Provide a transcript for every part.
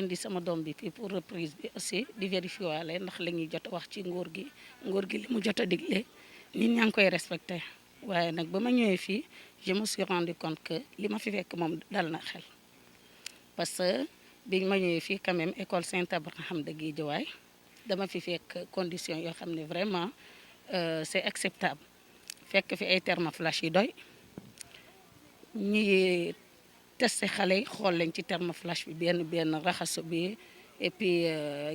indi sama doom bi fii pour reprise bi aussi di vérifier waale ndax la ñuy jot a wax ci nguur gi li mu jot a digle nit ñaa ngi koy respecté waaye nag ba ma ñëwee fii je me suis rendu compte que li ma fi fekk moom dal na xel parce que biñ ma ñëwee fii quand même école Saint-Abraham de Guédiawaye dama fi fekk condition yoo xam ne vraiment c'est acceptable fekk fi ay thermoflash yi doy ñi testé xale yi xool leen ci thermoflash bi benn raxasu bi et puis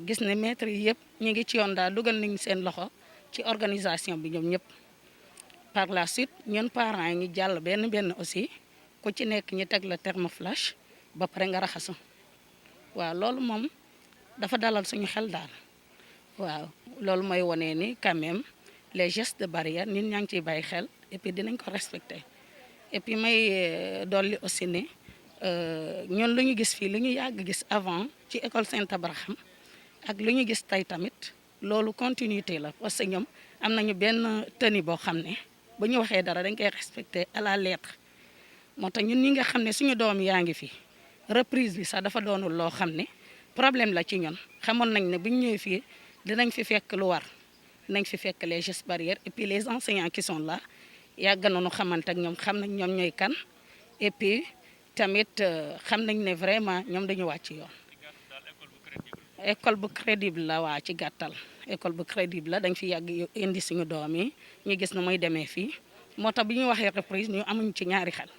gis ne maître yi yëpp ñu ngi ci yoon daal dugal nañ seen loxo ci organisation bi ñoom ñëpp par la suite ñun parents yi ñu jàll benn aussi ku ci nekk ñi teg la thermoflash ba pare nga raxasu waaw loolu moom dafa dalal suñu xel daal waaw loolu mooy wone ni quand même les gestes de barrière nit ñaa ngi ciy bàyyi xel et puis dinañ ko respecter et puis may dolli aussi ne ñun lu ñu gis fii lu ñu yàgg gis avant ci école Saint-Abraham ak lu ñu gis tey tamit loolu continuité la parce que ñoom am nañu benn tenue boo xam ne bu ñu waxee dara dañ koy respecter à la lettre moo tax ñun ñi nga xam ne suñu doom yaa ngi fi reprise bi sax dafa doonul loo xam ne problème la ci ñun xamoon nañ ne bu ñu ñëwee fii dinañ fi fekk lu war dinañ fi fekk les gestes barrières et puis les enseignants qui sont là yàgg nañu xamante ak ñoom xam nañ ñoom ñooy kan et puis tamit xam nañ ne vraiment ñoom dañu wàcc yoon. école bu crédible la waa ci gàttal école bu crédible la dañ fi yàgg indi suñu doom yi ñu gis na muy demee fii moo tax bi ñu waxee reprise ñu amuñ ci ñaari xel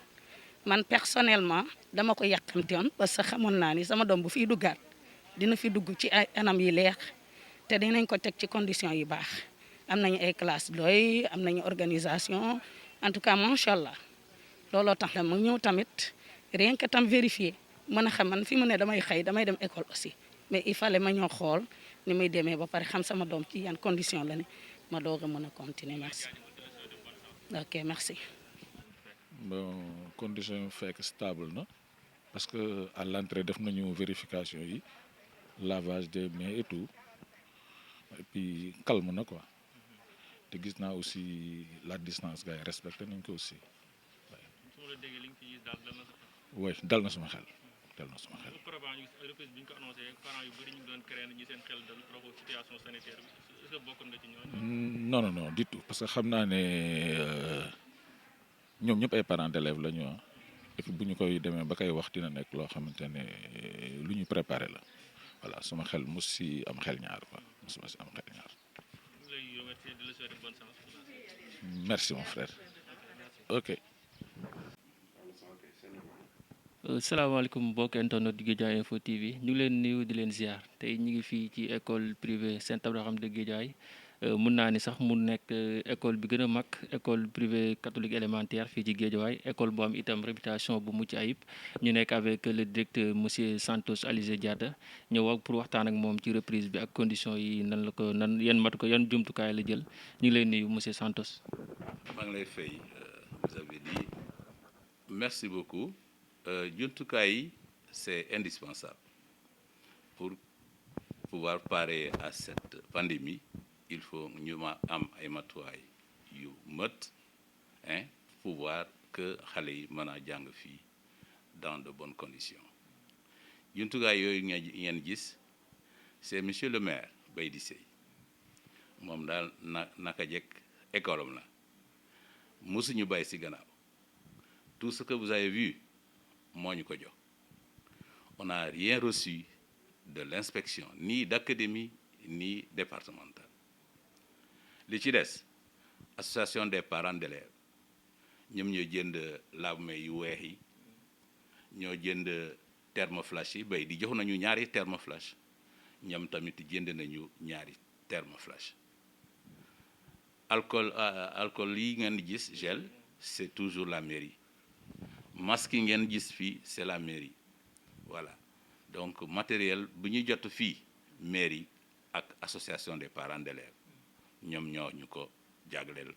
man personnellement dama ko yàqamti woon parce que xamoon naa ni sama doom bu fiy duggaat dina fi dugg ci ay anam yi leer te dinañ ko teg ci condition yu baax am nañu ay classe doy am nañu organisation en tout cas macha allah looloo tax la mu ñëw tamit rien que tam vérifier mën a xam man fi mu ne damay xëy damay dem école aussi mais il fallait ma ñoo xool ni muy demee ba pare xam sama doom ci yan condition la ne ma doog a mën a continuer merci ok merci. bon condition fekk stable na parce que à l'entrée def nañu vérification yi lavage des mains et tout et puis calme na quoi te gis naa aussi la distance gars yi respecté nañ ko aussi oui dal na sama xel dal na sama xel. non du tout parce que xam naa ne ñoom ñëpp ay parents d'élèves la ñu et puis bu ñu koy demee ba koy wax dina nekk loo xamante ne lu ñu préparé la voilà sama xel mos si am xel ñaar quoi mosuma si am xel ñaar. merci mon frère ok. salaamaaleykum mbokk internet di Guédiawaye Info TV ñu ngi leen nuyu di leen ziar tey ñu ngi fii ci école privée Saint-Abraham de Guédiawaye mun naa ni sax mu nekk école bi gën a mag école privée catholique élémentaire fii ci Guédiawaye école bu am itam réputation bu mucc ayib ñu nekk avec le directeur monsieur Santos Alizé Diatta ñëw ak pour waxtaan ak moom ci reprise bi ak conditions yi nan la ko nan yan jumtukaay la jël ñu ngi lay nuyu monsieur Santos. maa ngi lay fay vous avez dit merci beaucoup. Jumtukaay yi c'est indispensable pour pouvoir parer à cette pandémie il faut ñu ma am ay matuwaay yu mët pouvoir que xale yi mën a jàng fii dans de bonnes conditions jumtukaay yooyu ngeen gis c'est monsieur le maire Baydi Seye moom daal naka jekk école am la mosuñu bàyyi ci gannaaw tout ce que vous avez vu moo ñu ko jox on n'a rien reçu de l'inspection ni d'académie ni départementale li ci des association des parents d'élèves ñoom ñoo jënd lave-mains yu weex yi ñoo jënd thermoflash yi bay di jox nañu ñaari thermoflash ñoom tamit jënd nañu ñaari thermoflash alcool yi ngeen gis gel c'est toujours la mairie masque yi ngeen gis fii c'est la mairie voilà donc matériel bu ñu jot fii mairie ak association des parents d'élèves ñoom ñoo ñu ko jagleel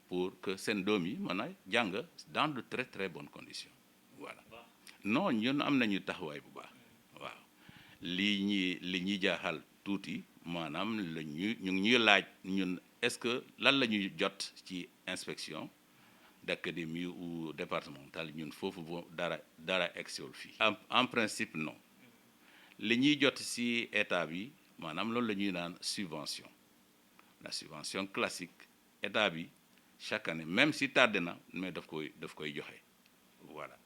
pour que seen doom yi mën a jàng dans de très très bonnes conditions voilà non ñun am nañu taxawaay bu baax waaw li ñuy jaaxal tuuti maanaam ñu ngi ñuy laaj ñun est-ce que lan la ñuy jot ci inspection d'académie ou départementale ñun foofu dara egsiwul fii en principe non li ñuy jot ci état bi maanaam loolu la ñuy naan subvention la subvention classique état bi chaque année même si tardé na mais daf koy joxe voilà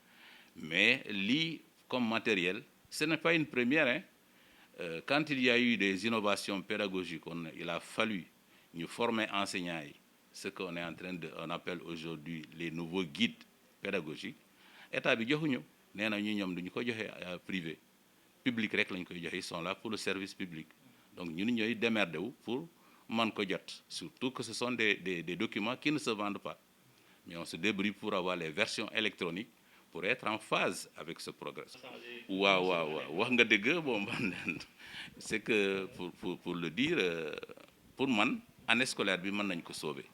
mais lii comme matériel ce n'est pas une première hein. Quand il y a eu des innovations pédagogiques il a fallu ñu former enseignants yi ce qu'on est en train de on appelle aujourd'hui les nouveaux guides pédagogiques état bi joxuñu nee na ñu ñoom duñu ko joxe privé public rek lañ koy joxe ils sont là pour le service public donc ñun ñooy démerder wu pour man ko jot surtout que ce sont des documents qui ne se vendent pas mais on se débrouille pour avoir les versions électroniques pour être en phase avec ce progrès. waaw wax nga dëgg bon man c'est que pour le dire pour man année scolaire bi mën nañ ko sauver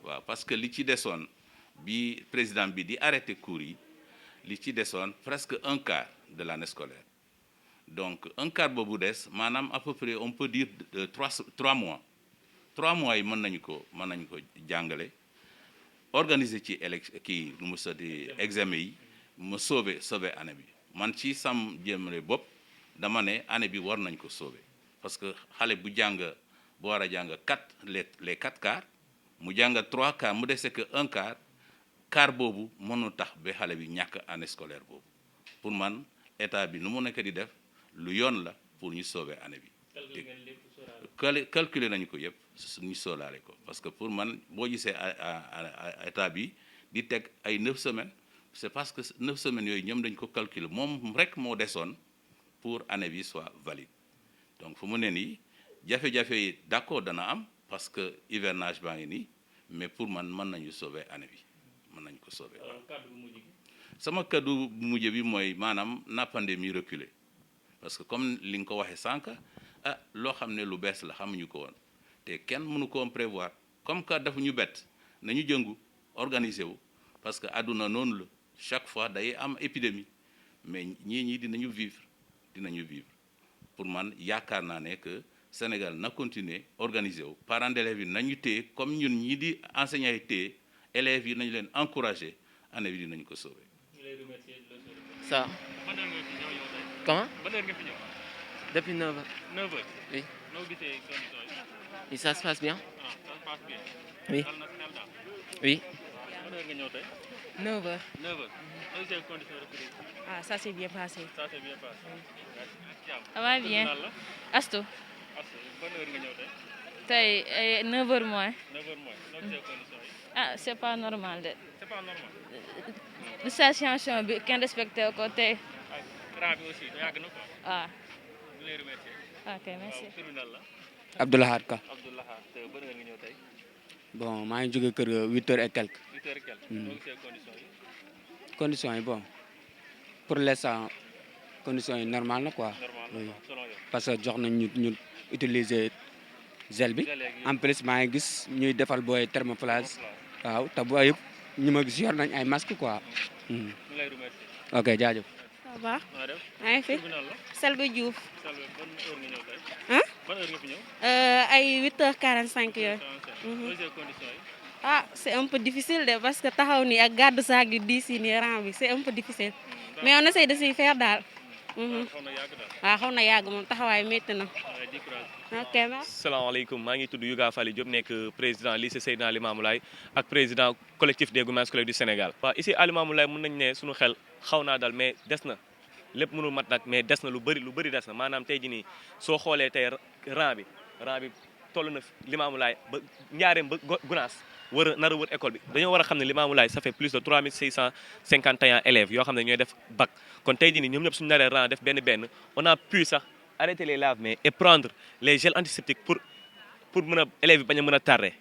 waaw parce que li ci desoon bi président bi di arrêter cours yi li ci desoon presque un quart de l'année scolaire donc un quart boobu des maanaam à peu près on peut dire 3 mois 3 mois yi mën nañu ko jàngale organiser ci kii nu mu soti examen yi ma sauver année bi man ci sam jéemale bopp dama ne année bi war nañ ko sauver parce que xale bu war a jàng les 4 quarts mu jàng 3 quarts mu dese que un quart boobu mënu tax ba xale bi ñàkk année scolaire boobu pour man état bi nu mu nekk di def lu yoon la pour ñu sauver année bi calculer nañu ko yëpp ñu sóoraale ko parce que pour man boo gisee état bi di teg ay 9 semaines c'est parce que 9 semaines yooyu ñoom dañ ko calculer moom rek moo desoon pour année bi soit valide donc fu mu ne nii jafe-jafe yi d'accord dana am parce que hivernage baa ngi nii mais pour man mën nañu sauver année bi mën nañu ko sauver sama kaddu bu mujj bi mooy maanaam na pandémie reculer parce que comme li nga ko waxee sànq loo xam ne lu bees la xamuñu ko woon te kenn mënu ko prévoir comme que dafa ñu bett nañu jëngu organiser wu parce que àdduna noonu la chaque fois day am épidémie mais ñii dinañu vivre pour man yaakaar naa ne que Sénégal na continuer organiser wu parents d'élèves yi nañu téye comme ñun ñii di enseignants yi téye élèves yi nañu leen encourager année bi dinañu ko sauver. Ça. Comment? Depuis 9 heures. 9 heures. Oui. noo gisee conditions yi. Et ça se passe bien? Ça se passe bien. Oui. dal na xel daal. Oui. ban heure nga ñëw tey. 9 heures. 9 heures. noo gisee conditions de Ah, ça s'est bien passé. ça s'est bien passé. Ça va bien. Nan la. Astou. Ban heure nga ñëw tey. Tey 9 heures moins. 9 heures moins. noo gisee conditions yi. Ah, c'est pas normal de. c'est pas normal. Distanciation bi kenn respecté ko tey. Rang bi aussi yàgg na quoi. Ah, ñu lay remercier. ok, merci. waaw tribunal la. Abdoulahad Ka. Abdoulaye te ban heure nga ñëw tey. Bon maa ngi jóge kër ga 8 heures et quelques. 8 heures et quelques. noo gisee conditions yi. Conditions yi bon pour l'instant conditions yi normal na quoi. normal Oui. selon yow. Parce que jox nañ ñu utiliser gel bi en plus maa ngi gis ñuy defal booy thermoflage waaw te booy yëpp ñu ma gis yor nañ ay masque quoi. ñu lay remercier. Ok jaajëf. Ça va maa def. maa ngi fi tribunal la. Selbé Diouf Salve ban heure nga ñëw tey. Hein? ban heure nga fi ñëw. ay 8h45 yooyu. noo gisee conditions yi. Ah, c'est un peu difficile de parce que taxaw ni ak gàddu saag yu diis yi nii rang bi c'est un peu difficile mais on essaie de s'y faire daal. xaw na yàgg daal. waaw xaw na yàgg moom taxawaay métti na. waaye di courage. Ok, merci. salaamaaleykum maa ngi tudd Youga Fally Diop nekk président lycée Seydina Limamou Laye ak président collectif des gouverneurs scolaires du Sénégal. waaw ici à Limamou Laye mën nañu ne suñu xel xaw naa dal mais des na lépp mënul mat nag mais des na lu bëri des na maanaam tey jii nii soo xoolee tey rang bi toll na Limamou Laye ba Njaareem ba Gunaas nar a wër école bi dañoo war a xam ne Limamou Laye ça fait plus de 3651 élèves yoo xam ne ñooy def bac kon tey jii nii ñoom ñëpp suñu naree rang def benn on a pu sax arrêter les lave-mains et prendre les gels antiseptiques pour mën a élèves yi bañ a mën a tardé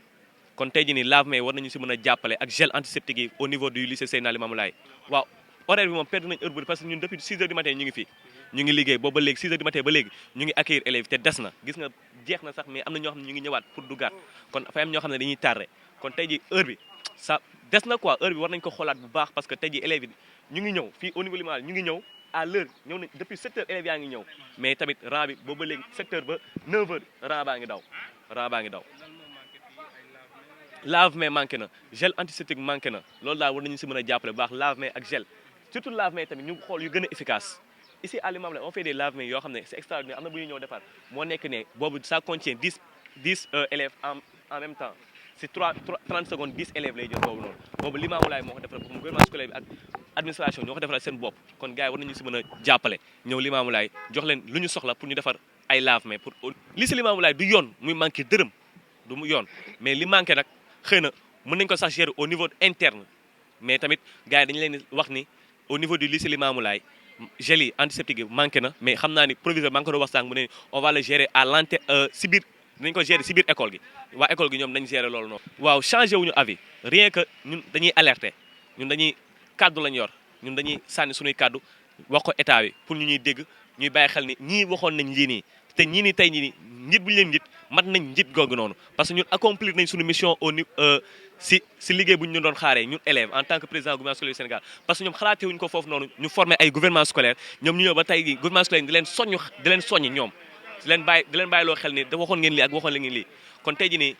kon tey jii nii lave-mains war nañu si mën a jàppale ak gel antiseptique yi au niveau du lycée Seydina Limamou Laye waaw horaire bi moom perdre nañ heure bu parce que ñun depuis 6 heures du matin ñu ngi fii ñu ngi liggéey boobu ba léegi 6 heures du matin ba léegi ñu ngi accueillir élèves te des na gis nga jeex na sax mais am na ñoo xam ne ñu ngi ñëwaat pour duggaat kon dafay am ñoo xam ne dañuy tardé kon tey ji heure bi ça des na quoi heure bi war nañ ko xoolaat bu baax parce que tey ji élèves yi ñu ngi ñëw fii au niveau limal ñu ngi ñëw à l'heure ñëw nañ depuis 7 heures élèves yaa ngi ñëw mais tamit rang bi boobu ba léegi 7 heures ba 9 heures rang baa ngi daw lave-mains manqué na gel antiseptique manqué na loolu daal war nañu si mën a jàppale bu baax lave-mains ak gel surtout lave-mains tamit ñu xool yu gën a efficace ici à Limamoulaye on fait des lave-mains yoo xam ne c'est extraordinaire am na bu ñu ñëw defar moo nekk ne boobu ça contient 10 élèves en même temps c'est 30 secondes 10 élèves lay jël boobu noonu boobu Limamoulaye moo ko defaral boppam gouvernement scolaire bi ak administration ñoo ko defaral seen bopp kon gars yi war nañu si mën a jàppale ñëw Limamoulaye jox leen lu ñu soxla pour ñu defar ay lave-mains pour lycée Limamoulaye du yoon muy manqué dërëm du mu yoon mais li manqué nag xëy na mën nañ ko sax gérer au niveau interne mais tamit gars yi dañu leen wax ni au niveau du lycée Limamoulaye gel yi antiseptique yi manqué na mais xam naa ni proviseur maa ngi ko doon wax sànq mu ne on va le gérer à l'interne si biir dinañ ko gérer si biir école gi waa école gi ñoom nañ gérer loolu noonu. waaw changé wuñu avis rien que ñun dañuy alerter ñun dañuy kaddu lañ yor ñun dañuy sànni suñuy kaddu wax ko état bi pour ñu ñuy dégg ñuy bàyyi xel ni ñii waxoon nañ lii nii te ñii nii tey ñii nii njit bu ñu leen njit mat nañ njit googu noonu parce que ñun accomplir nañ suñu mission au niveau si liggéey bu ñu doon xaaree ñun élèves en tant que président gouvernement scolaire du Sénégal parce que ñoom xalaatee wuñu ko foofu noonu ñu former ay gouvernement scolaire ñoom ñu ñëw ba tey gouvernement scolaire di leen soññ ñoom di leen bàyyi loo xel ni da waxoon ngeen lii ak waxoon ngeen lii kon tey jii nii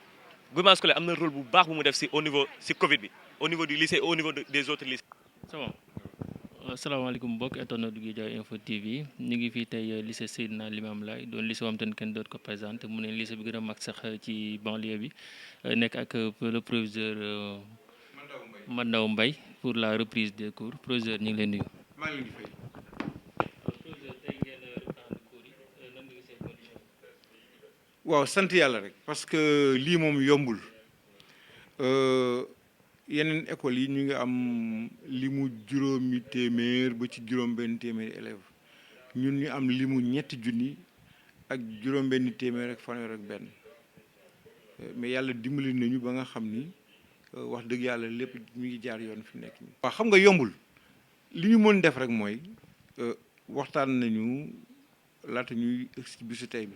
gouvernement scolaire am na rôle bu baax bu mu def si au niveau si Covid bi au niveau du lycée au niveau des autres lycées. c'est bon. asalaamaaleykum mbokk internet Guédiawaye Info TV ñu ngi fii tey lycée Seydina Limamoulaye doon lycée wam ten kenn doot ko présenté mu ne lycée bi gën a mag sax ci banlieue bi nekk ak le proviseur Mandaw Mbaye pour la reprise des cours proviseur ñu ngi leen nuyu. maa ngi leen di fay. proviseur tey ngeen reprendre cours yi nan nga gisee condition. waaw sant yàlla rek parce que lii moom yombul yeneen écoles yi ñu ngi am limu juróomi téeméer ba ci juróom-benn téeméeri élèves ñun ñu am limu ñetti junni ak juróom-benn téeméer ak fanweer ak benn mais yàlla dimbali nañu ba nga xam ni wax dëgg yàlla lépp mi ngi jaar yoon fi mu nekk nii. waaw xam nga yombul li ñu mën def rek mooy waxtaan nañu laata ñuy egsi bisu tey bi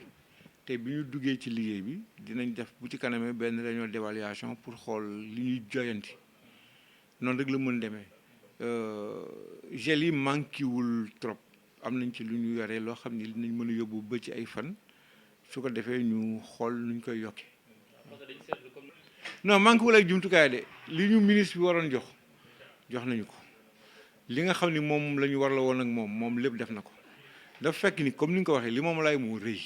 te bi ñu duggee ci liggéey bi dinañ def bu ci kanamee benn réunion d'évaluation pour xool li ñuy joyanti noonu rek la mën demee gel yi manqué wul trop am nañ ci lu ñu yoree loo xam ni dinañ mën a yóbbu ba ci ay fan su ko defee ñu xool nuñ koy yokkee non manqué wul ay jumtukaay de li ñu ministre bi waroon jox nañu ko li nga xam ni moom la ñu war la woon ak moom lépp def na ko dafa fekk ni comme ni nga ko waxee Limamoulaye moo rëy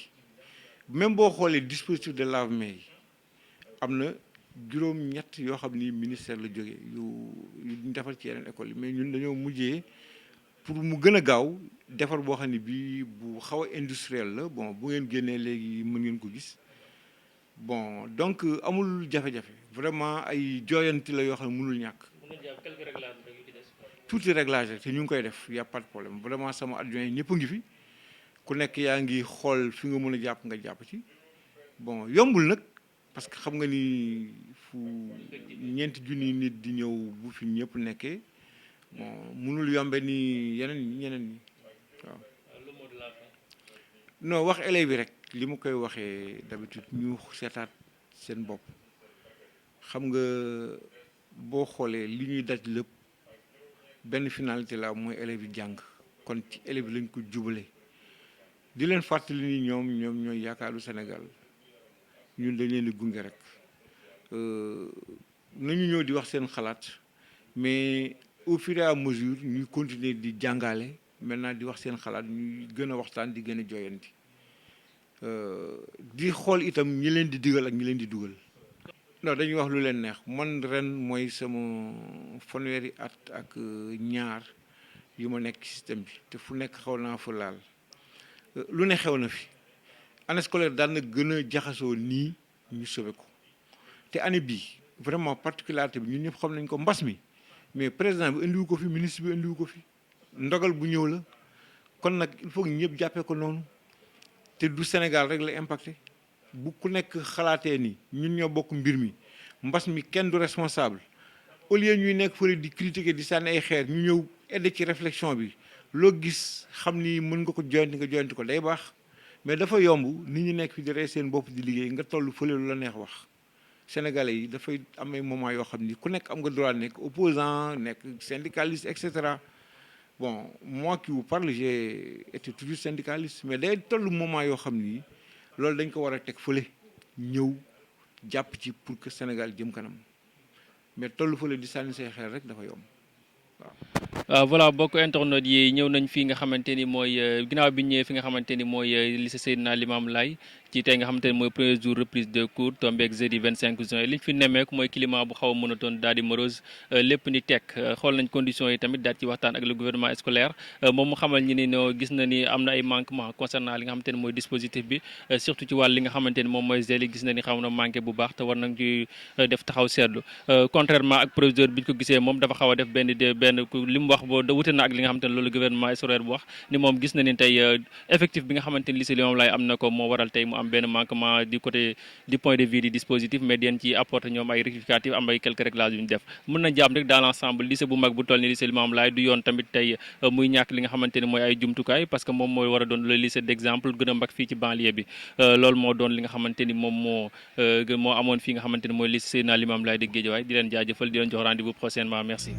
même boo xoolee dispositif de lave-mains yi am na juróom-ñett yoo xam ni ministère la jógee yu ñu defar ci yeneen école yi mais ñun dañoo mujjee pour mu gën a gaaw defar boo xam ne bii bu xaw a industriel la bon bu ngeen génnee léegi mën ngeen ko gis bon donc amul jafe-jafe vraiment ay jooyanti la yoo xam ne mënul ñàkk. tuuti réglage rek te ñu ngi koy def y a pas de problème vraiment sama adjoint yi ñëpp a ngi fi ku nekk yaa ngi xool fi nga mën a jàpp nga jàpp ci bon yombul nag parce que xam nga ni fu ñeenti junni nit di ñëw bu fi ñëpp nekkee bon mënul yombe ni ñeneen ñi waaw. non wax élèves yi rek li ma koy waxee d'habitude ñu seetaat seen bopp xam nga boo xoolee li ñuy daj lépp benn finalité la mooy élèves yi jàng kon ci élèves yi lañ ko jubale di leen fàttali ni ñoom ñooy yaakaaru Sénégal ñun dañ leen di gunge rek nañu ñëw di wax seen xalaat mais au fur et à mesure ñuy continuer di jàngale maintenant di wax seen xalaat ñuy gën a waxtaan di gën a joyanti di xool itam ñi leen di digal ak ñi leen di dugal. non dañuy wax lu leen neex man ren mooy sama fanweeri at ak ñaar yu ma nekk système bi te fu nekk xaw naa fa laal lu ne xew na fi année scolaire daan na gën a jaxasoo nii ñu sauvé ko te année bii vraiment particularité bi ñun ñëpp xam nañ ko mbas mi mais président bi indiwu ko fi ministre bi indiwu ko fi ndogal bu ñëw la kon nag il faut que ñëpp jàppee ko noonu te du Sénégal rek la impacté. bu ku nekk xalaatee ni ñun ñoo bokk mbir mi mbas mi kenn du responsable au lieu ñuy nekk fële di critiquer di sànni ay xeer ñu ñëw aider ci réflexion bi loo gis xam ni mën nga ko joyanti ko day baax mais dafa yomb nit ñu nekk fi di rey seen bopp di liggéey nga toll fële lu la neex wax sénégalais yi dafay am ay moment yoo xam ni ku nekk am nga droit nekk opposant nekk syndicaliste et cetera bon moi qui vous parle j'ai été toujours syndicaliste mais day toll moment yoo xam ni loolu dañ ko war a teg fële ñëw jàpp ci pour que Sénégal jëm kanam mais tollu fële di sànni say xeer rek dafa yomb waaw. voilà bokk internet yi ñëw nañ fii nga xamante ni mooy ginnaaw bi ñëwee fi nga xamante ni mooy lycée Seydina Limamou Laye ci tey nga xamante ni mooy premier jour reprise de cours tombeeg jeudi 25 juin li ñu fi nemmeeku mooy climat bu xaw a monotone daal di morose lépp ni tekk xool nañ conditions yi tamit daal ci waxtaan ak le gouvernement scolaire moom mu xamal ñi ni no gis na ni am na ay manquement concernant li nga xamante ni mooy dispositif bi surtout ci wàll li nga xamante ni moom mooy gel yi gis na ni xaw na manqué bu baax te war nañ ci def taxaw seetlu contrairement ak proviseur bi ñu ko gisee moom dafa xaw a def benn li mu wax boo wute na ak li nga xamante ni loolu gouvernement scolaire bu wax ni moom gis na ni tey effectif bi nga xamante ni lycée Limamou Laye am na ko moo waral tey mu am benn manquement du côté du point de vue du dispositif mais den ci apporter ñoom ay rectificatifs am ay quelques réglages yu ñu def mën na jàpp rek dans l'ensemble lycée bu mag bu toll ni lycée Limamou Laye du yoon tamit tey muy ñàkk li nga xamante ni mooy ay jumtukaay parce que moom mooy war a doon le lycée d'exemple gën a mag fii ci banlieue bi loolu moo doon li nga xamante ni moom moo amoon fii nga xamante ni mooy lycée Seydina Limamou Laye de Guédiawaye di leen jaajëfal di leen jox rendez-vous prochainement merci